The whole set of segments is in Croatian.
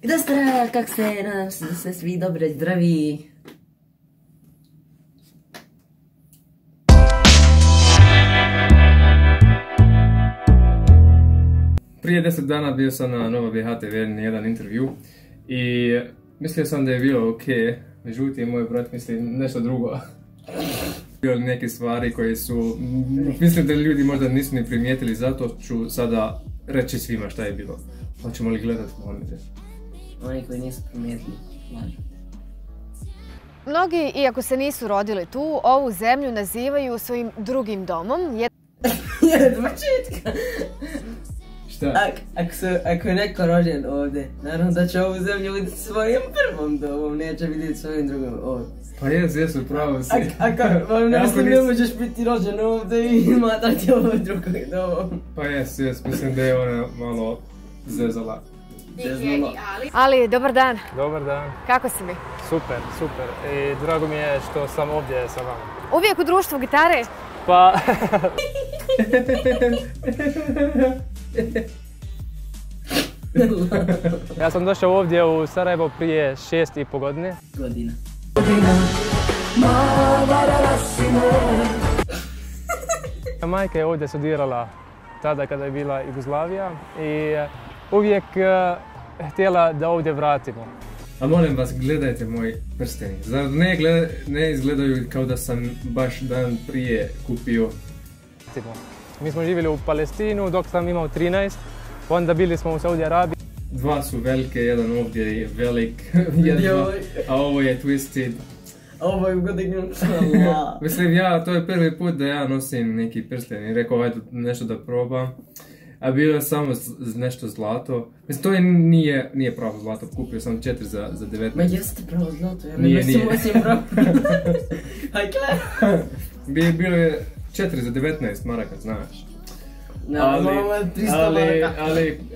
Gdje ste, kak ste, nadam se da ste svi dobro i zdravi. Prije 10 dana bio sam na Nova BHTV jedan intervju i mislio sam da je bilo ok, međutim moj brat misli nešto drugo. Bilo neke stvari koje su, mislim da ljudi možda nisu ni primijetili, zato ću sada reći svima šta je bilo. Hoćemo li gledati, molim te? Oni koji nisu primijetili, lažu. Mnogi, iako se nisu rodili tu, ovu zemlju nazivaju svojim drugim domom. Od početka. Šta? Ako je neko rođen ovdje, naravno da će ovu zemlju vidjeti svojim prvom domom, neće vidjeti svojim drugom ovdje. Pa jesu, pravo si. Mislim, ne možeš biti rođen ovdje i smatrati ovo drugog domom. Pa jes, mislim da je ona malo zezala. Ali, dobar dan. Dobar dan. Kako si mi? Super. I drago mi je što sam ovdje sa vama. Uvijek u društvu gitare? Pa... Ja sam došao ovdje u Sarajevo prije 6,5 godine. Godina. Majka je ovdje studirala tada kada je bila Jugoslavija i uvijek htjela da ovdje vratimo. A molim vas, gledajte moj prsteni. Zar ne izgledaju kao da sam baš dan prije kupio? Mi smo živjeli u Palestinu dok sam imao 13, onda bili smo u Saudi Arabiji. Dva su velike, jedan ovdje je velik, a ovo je twisted. Ovo je godinu. Mislim, to je prvi put da ja nosim neki prsten i rekao ajde nešto da probam. A bilo je samo nešto zlato. Mislim, to nije pravo zlato, kupio sam 4 za 19. Ma jeste pravo zlato, ja nije. Osim pravo. Bilo je 4 za 19 maraka, znaš.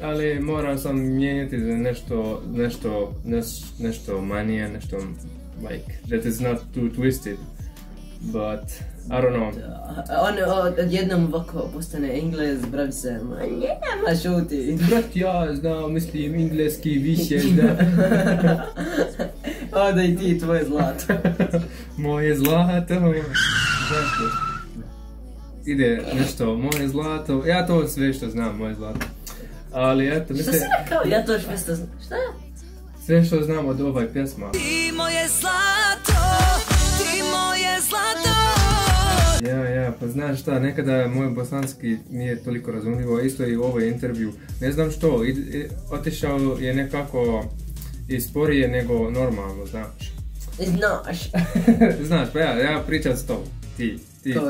Ali morao sam mijenjati za nešto manije, nešto like that is not too twisted, but I don't know. On odjednom ovako postane Englez, bravi se, nema šuti. Brat, ja znam, mislim engleski više, da. Da i ti, tvoje zlato. Moje zlato. Zašto? Ide nešto, moje zlato, ja to sve što znam, moje zlato. Ali eto, mislim... Što si rekao? Ja to sve što znam. Šta? Sve što znam od ovaj pjesma. Ti moje zlato, ti moje zlato. Ja, pa znaš šta, nekada moj bosanski nije toliko razumljivo, isto i u ovoj intervju. Ne znam što, otišao je nekako i sporije nego normalno, znaš. Znaš. Znaš, pa ja pričam s tobom, ti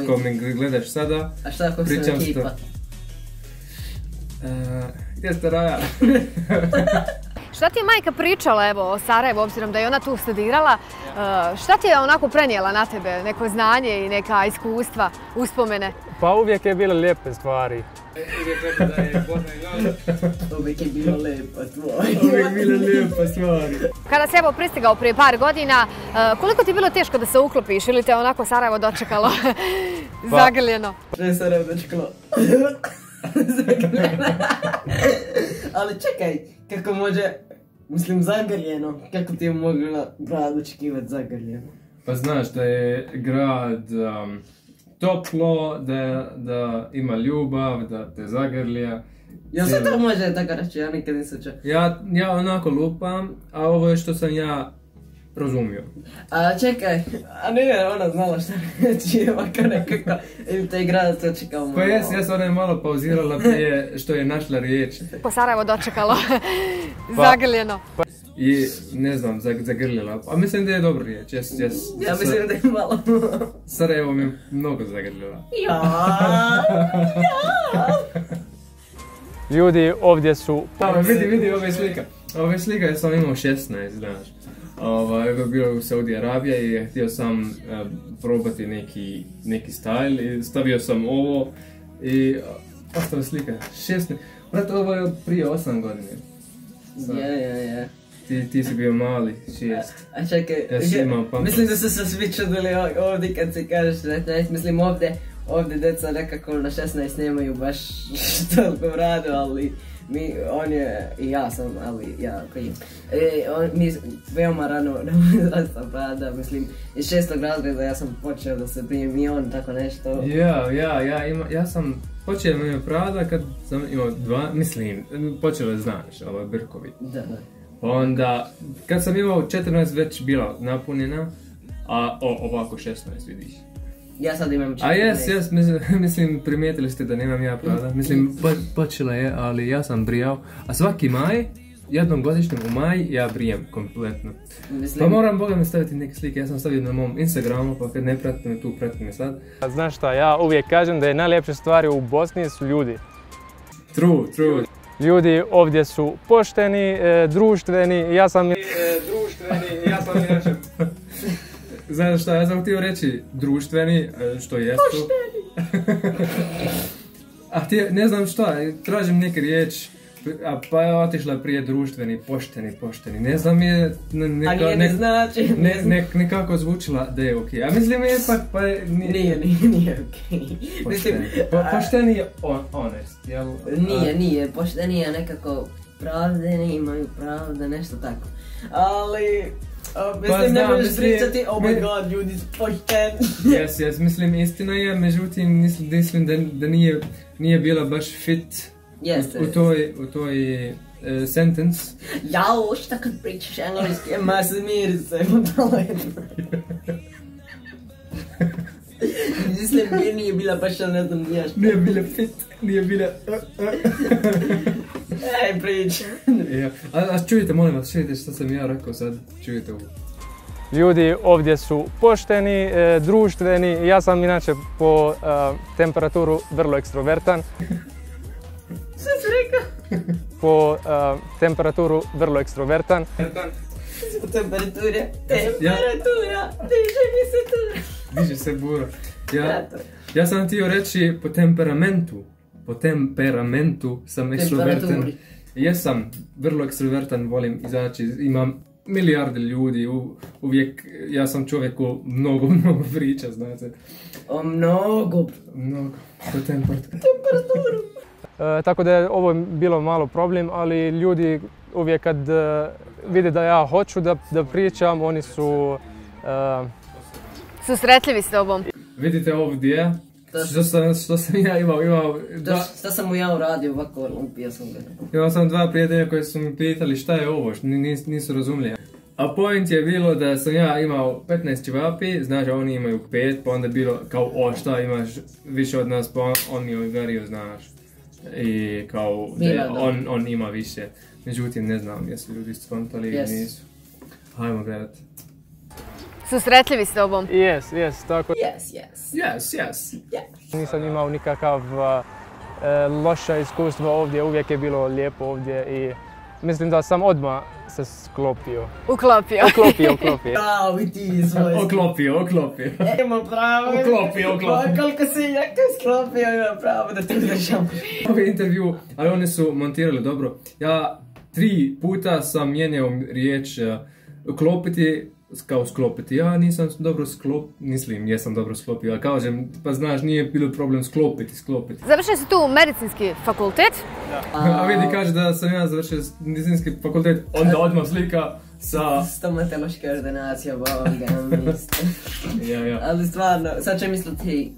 ko me gledaš sada, a šta ako pričam sam ekipa? Gdje ste Raja? Šta ti je majka pričala o Sarajevu, obzirom da je ona tu studirala? Šta ti je onako prenijela na tebe, neko znanje i neka iskustva, uspomene? Pa uvijek je bile lijepe stvari. Uvijek je bilo lijepa stvari. Uvijek bilo lijepa stvari. Kada si pristigao prije par godina, koliko ti je bilo teško da se uklopiš ili te onako Sarajevo dočekalo zagrljeno? Što je Sarajevo dočekalo? Zagrljeno. Ali čekaj, kako može, mislim zagrljeno, kako ti je mogla grad očekivati zagrljeno? Pa znaš da je grad toplo, da ima ljubav, da te zagrlja. Ja se to može tako reći, ja nikad nisam čuo. Ja onako lupam, a ovo je što sam ja razumio. A čekaj, a ne, ona znala šta reći, ovako nekako, ili te grad to čekao malo. Pa jes, ona je malo pauzirala prije što je našla riječ. Po Sarajevo dočekalo zagrljeno. I ne znam, zagrljala, a mislim da je dobra riječ, ja mislim da je malo. Sarajevo mi je mnogo zagrljala. Ljudi ovdje su... Vidi ove slika. Ove slika sam imao 16, znaš. Bio u Saudi Arabiji i htio sam probati neki style i stavio sam ovo i ostala slika. 16. Brate, ovo je prije 8 godine. Je. Ti si bio mali, 6. A čekaj, mislim da su se svi čudili ovdje kad se kažeš 19, mislim ovdje djeca nekako na 16 nemaju baš toliko radu, ali On je, i ja sam, ali ja prije. Mi veoma rano izrasta brada, mislim, iz 6. razreda ja sam počeo da se brijem i on tako nešto. Ja sam počeo imati brada kad sam imao počelo je, znaš, ovo je Brkovi. Da. Onda, kad sam imao 14 već bila napunjena, a ovako 16 vidiš. Ja sad imam 14. A mislim, primijetili ste da nemam ja brada. Mislim, počela je, ali ja sam brijao. A svaki maj, jednom godišnjem u maj, ja brijem kompletno. Pa moram Boga mi staviti neke slike, ja sam stavio na mom Instagramu, pa kad ne pratite me tu, pratite me sad. Znaš šta, ja uvijek kažem da je najljepše stvari u Bosni su ljudi. True. Ljudi ovdje su pošteni, društveni, ja sam inače... Znaš šta, ja sam htio reći društveni, što jesu. A ne znam šta, tražim neke riječ, pa je otišla prije društveni, pošteni. Ne znam je nekako zvučila da je okej. A mislim je pa nije okej. Pošteni je honest, jel? Nije, pošteni je nekako pravdeni, imaju pravda, nešto tako. Ali... Mislim, ne možeš pričati, oh my god, ljudi su pošteni. Yes, mislim, istina je, međutim, mislim da nije bila baš fit u toj sentence. Jao, šta kad pričaš engleski, ma smiri se, mislim, nije bila baš, ne znam, nešto. Nije bila fit, nije bila... Ej, prič. A čujte, molim vas, čujte što sam ja rekao sad, čujte ovo. Ljudi ovdje su pošteni, društveni, ja sam inače po temperaturu vrlo ekstrovertan. Što si rekao? Po temperaturu vrlo ekstrovertan. Po temperature, diže se bura. Ja sam htio reći po temperamentu sam ekstrovertan. Jesam vrlo ekstrovertan, volim izaći, imam milijarde ljudi, uvijek, ja sam čovjek ko mnogo priča, znate. O mnogo. Po temperaturu. Tako da je ovo bilo malo problem, ali ljudi uvijek kad vide da ja hoću da pričam, oni su... Susretljivi s tobom. Vidite ovdje, što sam ja imao Šta sam mu ja uradio ovako, lupio sam ga. Imao sam 2 prijatelja koji su mi pitali šta je ovo, nisu razumljeni. A point je bilo da sam ja imao 15 ćevapi, znaš, oni imaju 5, pa onda je bilo kao, šta imaš više od nas, pa on mi je udario, znaš. I kao, on ima više. Međutim, ne znam, jesu ljudi skontali ili nisu. Hajmo gledati. Susretljivi s tobom. Yes, tako. Yes. Nisam imao nikakav loša iskustva ovdje, uvijek je bilo lijepo ovdje i mislim da sam odmah se sklopio. Uklopio. Bravo, i ti svoj. Oklopio. Ima pravo. Oklopio. Koliko si jako sklopio, ima pravo da te udržam. Ovaj intervju, ali oni su montirali dobro. Ja 3 puta sam mijenjao riječ klopiti, kao sklopiti. Ja nisam dobro jesam dobro sklopio, a kažem, pa znaš, nije bilo problem sklopiti. Završio si tu medicinski fakultet. A vidi, kaže da sam ja završio medicinski fakultet, onda odmah slika sa... Stomatološka ordinacija, boga mislim. Ali stvarno, sad će misliti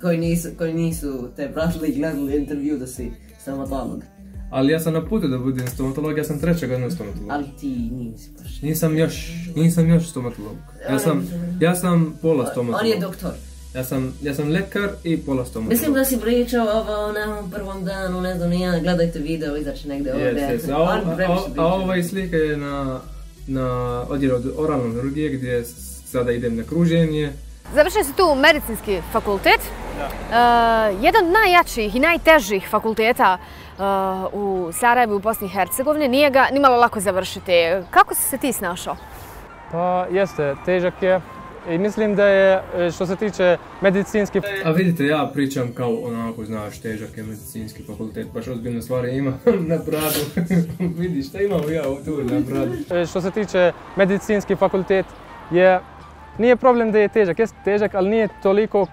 koji nisu te pratili i gledali intervju da si stomatolog. Ali ja sam na putu da budem stomatolog, ja sam 3. godina stomatolog. Ali ti nisi baš. Nisam još stomatolog. Ja sam pola stomatolog. On je doktor. Ja sam lekar i pola stomatolog. Mislim da si pričao ovo na prvom danu, ne znam, gledajte video, izaći negdje ovdje. A ova slika je na odjelu od oralne hirurgije gdje sada idem na kruženje. Završio si tu medicinski fakultet. Jedan od najjačih i najtežih fakulteta u Sarajevu u Bosni i Hercegovini, nije ga nimalo lako završiti. Kako si se ti snašao? Pa jeste, težak je i mislim da je što se tiče medicinski... A vidite, ja pričam kao onako, znaš, težak je medicinski fakultet, baš ozbiljne stvari imam na bradu. Vidiš, šta imam ja tu na bradu? Što se tiče medicinski fakultet nije problem da je težak, ali nije toliko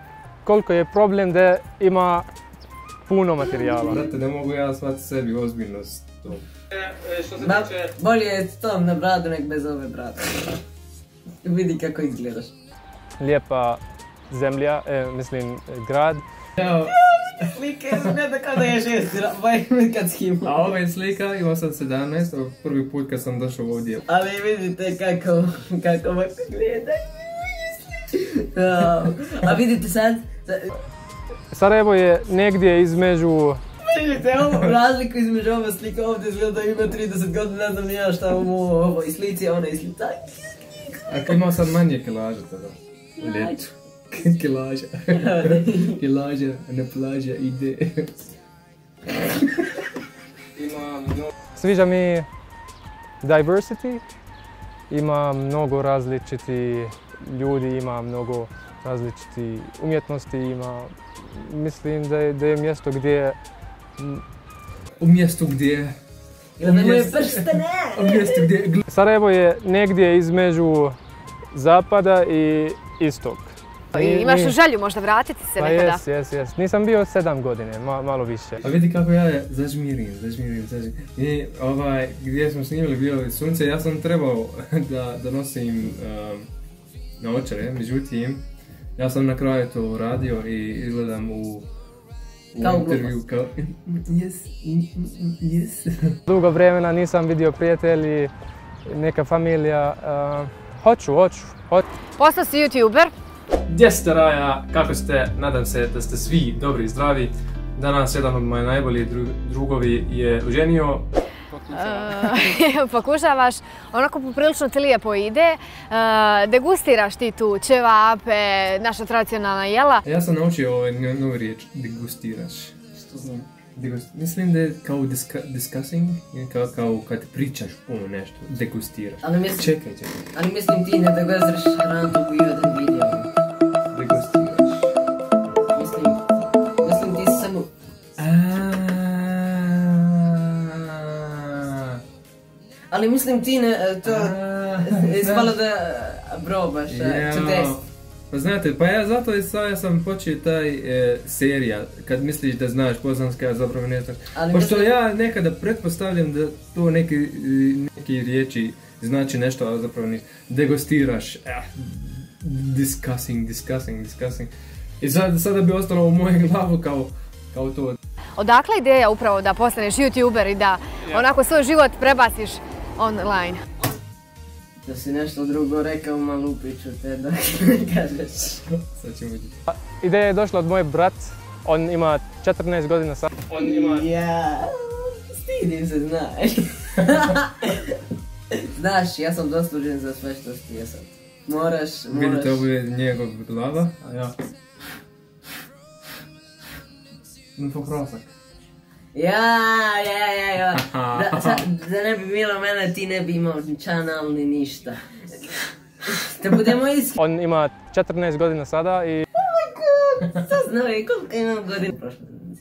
koliko je problem da ima puno materijala. Brate, ne mogu ja shvatiti sebi ozbiljnost. to. Što se Ma, tiče... bolje je s tom na bradu nek bez ove brade. Vidi kako izgledaš. Lijepa zemlja, mislim grad. Evo, Slike izgleda kao da je 6, kad schimao. a ova je slika, imao sam 17, ovo prvi put kad sam došao ovdje. Ali vidite kako ovako gleda. A vidite sad, Sarajevo je negdje između... vidite ovu razliku između ove slike ovdje izgleda da ima 30 godina, ne znam ni ja šta u ovoj slici, a ona je slica. A imao sam manje kilaža tada. U ljetu. Kilaža. Kilaža na plaža ide. Sviđa mi diversity, ima mnogo različitih ljudi, ima mnogo različitih umjetnosti, ima, mislim da je mjesto gdje... U mjestu gdje... Ili da moje prstene! U mjestu gdje... Sarajevo je negdje između zapada i istok. Imaš želju možda vratiti se Pa nekada? jes. Nisam bio 7 godine, malo više. A vidi kako ja zažmirim. I gdje smo snimali bilo sunce, ja sam trebao da nosim naočare, međutim, ja sam na kraju to uradio i izgledam u intervju kao... Yes. Dugo vremena nisam vidio prijatelji, neka familija. Hoću. Postao si youtuber. Gdje ste Raja, kako ste? Nadam se da ste svi dobri i zdravi. Danas jedan od mojih najboljih drugovi je oženio. Pokušavaš, onako poprilično ti lijepo ide. Degustiraš ti tu ćevape, naša tradicionalna jela. Ja sam naučio novu riječ, degustiraš. Što znam? Mislim da je kao discussing, kao kad pričaš o nešto, degustiraš. Čekaj. Ali mislim ti ne degustiraš hranu u jedan video. Degustiraš. Mislim ti samo... Ali mislim ti ne, to... Ispalo da probaš, to test. Pa znate, zato ja sam počeo taj serija, kad misliš da znaš bosanski, a zapravo ne znaš. Pošto ja nekada pretpostavljam da to neki riječi znači nešto, a zapravo ne. Degustiraš, discussing. I sada bi ostalo u mojoj glavu kao to. Odakle ideja upravo da postaneš youtuber i da onako svoj život prebaciš online? Da si nešto drugo rekao, ma lupit ću te da ne kažeš. Sad ćemo vidjeti. Ideja je došla od moj brat, on ima 14 godina sad. Ja, stidim se, znaš. Znaš, ja sam zaslužen za sve što si jesam. Moraš... Vidite, ovo je njegov glava, a ja... Infoprosak. Ja. Da ne bi bilo mene, ti ne bi imao ni kanal ni ništa. Da budemo iskreni. On ima 14 godina sada i... Saznao je koliko imam godina.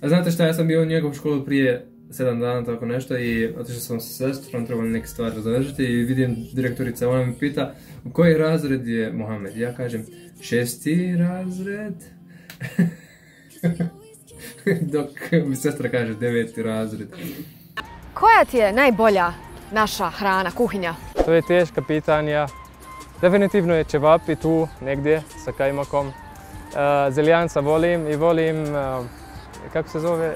A znate šta, ja sam bio u njegovu školu prije 7 dana, tako nešto, i otišao sam sa sestrom, trebalo neke stvari završiti i vidim direktorica, ona mi pita u koji razred je Mohamed. Ja kažem 6. razred. Dok mi sestra kaže 9. razred. Koja ti je najbolja naša hrana, kuhinja? To je teška pitanja. Definitivno je ćevapi tu, negdje, sa kajmakom. Zeljanca volim i volim, kako se zove?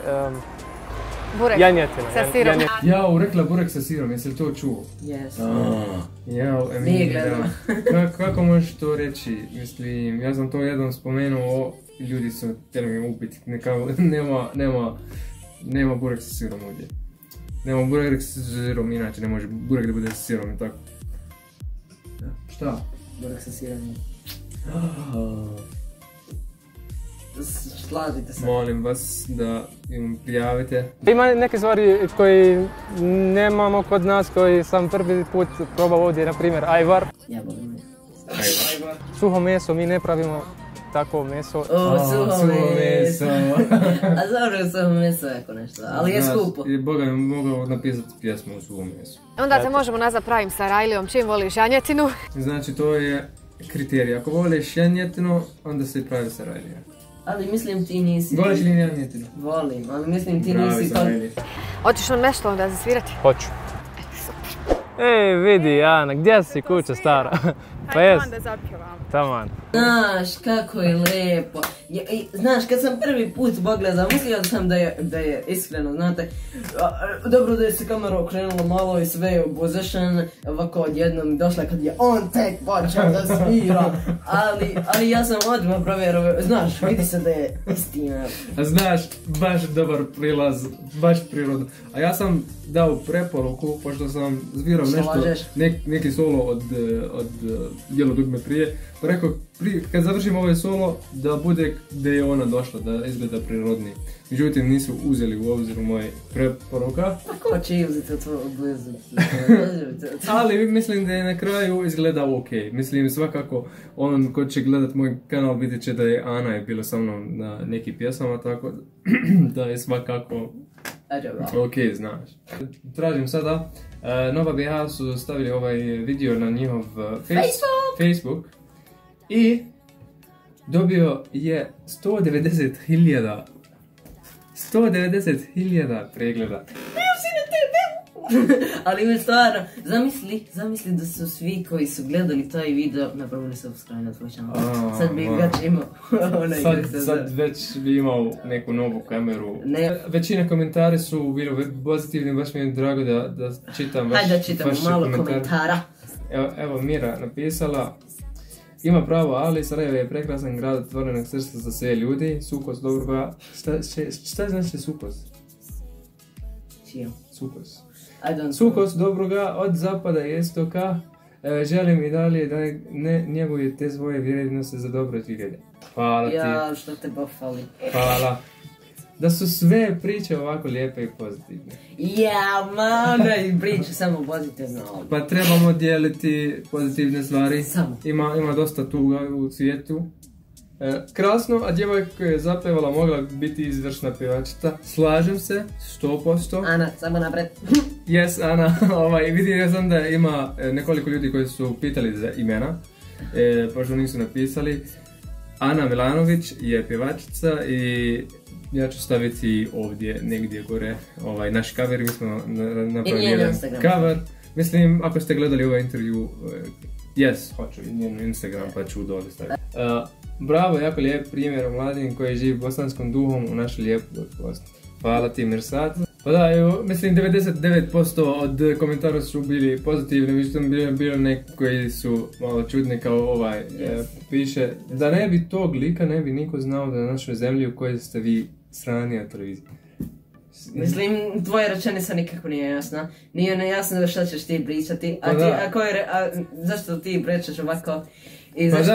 Burek. Janjetina. Sa sirom. Jao, rekla burek sa sirom, jesi li to čuo? Yes. Jao, Nije gledala. Kako možeš to reći? Mislim, ja sam to jednom spomenuo, ljudi su htjeli mi upiti, nema burek sa sirom ovdje. Nema burek sa sirom, inače ne može burek da bude sa sirom i tako. Šta? Burek sa sirom. Sladite se. Molim vas da im prijavite. Ima neke stvari koje nemamo kod nas, koji sam prvi put probao ovdje, na primjer ajvar. Ja volim meso. Ajvar. Suho meso, mi ne pravimo tako meso. Suho meso. A zavrlo suho meso jako nešto, ali je skupo. I Boga mi mogao napisati pjesmu o suhom mesu. Onda te možemo nazvat pravim Sarajlijom, čim voliš janjetinu. Znači to je kriterij, ako voliš janjetinu, onda se pravi Sarajlija. Ali mislim ti nisi... Voliš li Janjetinu? Volim, ali mislim ti Bravi nisi... za meni. Hoćeš nam nešto onda zasvirati? Hoću. Ej, vidi Ana, gdje si kuća stara? Pa jes, da zapjevam. taman. Znaš, kako je lijepo. Znaš, kad sam prvi put pogledao, mislio sam da je iskreno, znate, dobro da je se kamera okrenula malo i sve je obozešan, ovako odjednom došla kad je on tek počeo da svira, ali ja sam odmah provjerovao, znaš, vidi se da je istina. Znaš, baš dobar prilaz, baš prirodno. A ja sam dao preporuku, pošto sam zvirao nešto, neki solo od Bijelo dugme prije, pa rekao, kad završim ovaj solo, da bude gdje je ona došla, da izgleda prirodniji. Međutim, nisu uzeli u obzir moje preporuka. Pa ko će uzeti od tvojeg blizu? Ali mislim da je na kraju izgledao ok. Mislim, svakako, on ko će gledat moj kanal vidjet će da je Ana je bila sa mnom na nekim pjesama, tako da je svakako ok, znaš. Tražim sada, Nova BH su stavili ovaj video na njihov Facebook i dobio je 190.000 pregleda. Ali mi stvarno, zamisli da su svi koji su gledali taj video napravili subscribe na tvoj kanal. Sad bi već imao Sad već bi imao neku novu kameru. Većina komentari su bili pozitivni, baš mi je drago da čitam vaše komentare. Hajde da čitamo malo komentara. Evo Mira napisala: ima pravo, ali Sarajevo je prekrasan grad otvorenog srca za sve ljudi. Sukos dobroga. Šta znači Sukos? Čio? Sukos. Sukos dobroga od zapada i istoka. Želim i dalje da ne njegujete svoje vrijednosti za dobro življenje. Hvala ti. Ja, što te bofali. Hvala. Da su sve priče ovako lijepe i pozitivne. Ja, mana i priče samo pozitivno. Pa trebamo dijeliti pozitivne stvari. Samo. Ima dosta tuga u svijetu. Krasno, a djevojka koja je zapevala mogla biti izvršna pjevačica. Slažem se, 100%. Ana, samo napred. Yes, Ana. Vidio sam da ima nekoliko ljudi koji su pitali za imena, pošto nisu napisali. Ana Milanović je pjevačica i ja ću staviti ovdje negdje gore naš cover. Mi smo napravili jedan cover. Mislim, ako ste gledali ovaj intervju, yes, hoću i njen Instagram pa ću dole staviti. Bravo, jako lijep primjer o mladin koji živi bosanskom duhom u našoj lijepoj Bosni. Hvala ti Mirsad. Pa da, mislim 99% od komentara su bili pozitivni, međutim bilo neki koji su malo čudni kao piše da ne bi tog lika ne bi niko znao da na našoj zemlji u kojoj ste vi srani na televiziji. Mislim, tvoja rečenica nikako nije jasna. Nije nejasno šta ćeš ti pričati, zašto ti pričaš ovako? Pa da,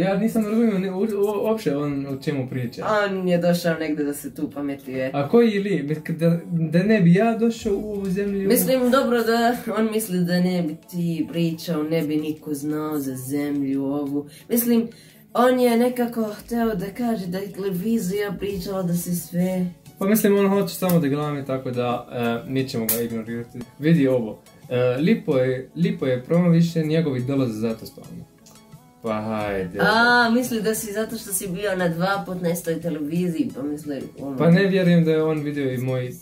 ja nisam razumio uopće o čemu priča. On je došao negdje da se tu pametuje. A koji li? Da ne bi ja došao u ovu zemlju? Mislim, dobro da on misli da ne bi ti pričao, ne bi niko znao za zemlju ovu. Mislim, on je nekako hteo da kaže da je televizija pričala da se sve... Pa mislim, on hoće samo da glami, tako da mi ćemo ga ignorirati. Vidi ovo, lipo je promoviše njegovi dolaze zato spavno. Pa hajde. Misli da si zato što si bio na 2 put na istoj televiziji, pa misli... Pa ne vjerujem da je on vidio i moj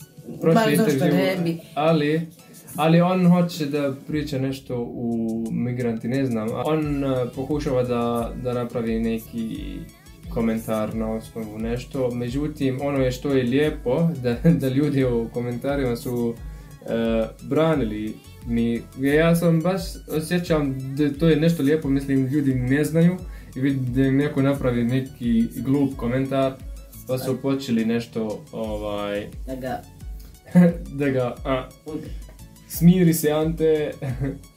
prošli intervju, ali on hoće da priča nešto u Migranti, ne znam. On pokušava da napravi neki komentar na osnovu nešto, međutim ono je što je lijepo, da ljudi u komentarima su branili mi. Ja sam baš osjećam da to je nešto lijepo, mislim ljudi ne znaju i vidi da im neko napravi neki glup komentar, pa su počeli nešto da ga smiri se Ante.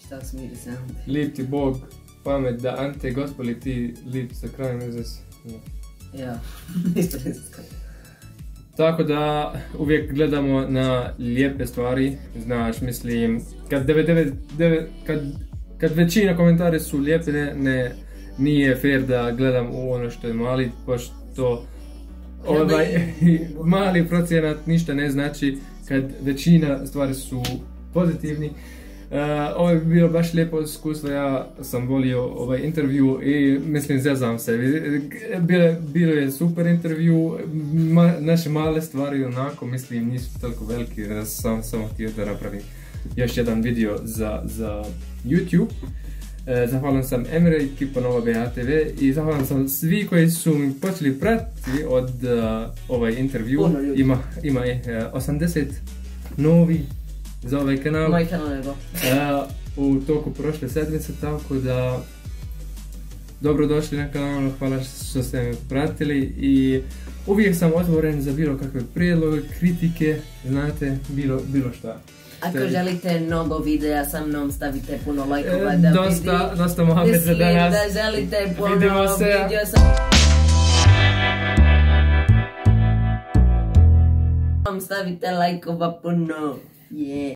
Šta smiri se Ante? Lip ti Bog pamet da Ante gospoli ti lip sa krajem uzes. Ja, isto ne znam. Tako da uvijek gledamo na lijepe stvari, znaš, mislim, kad većina komentare su lijepe, nije fair da gledam u ono što je mali, pošto mali procenat ništa ne znači kad većina stvari su pozitivni. Ovo je bilo baš lijepo iskustvo, ja sam volio ovaj intervju i mislim zezam se. Bilo je super intervju, naše male stvari onako mislim nisu toliko veliki, da sam samo htio da napravim još jedan video za YouTube. Zahvalan sam Emre i ekipa Nova BHTV i zahvalan sam svi koji su mi počeli pratiti od ovaj intervju. Ima 80 novi za ovaj kanal. Moj kanal je go. U toku prošle sedmice, tako da dobrodošli na kanal, hvala što ste me pratili i uvijek sam otvoren za bilo kakve prijedloge, kritike, znate, bilo šta. Ako želite mnogo videa sa mnom, stavite puno lajkova da Dosta mohabet za danas. Mislim da želite puno Vidimo se. video sa... Stavite lajkova puno. Yeah.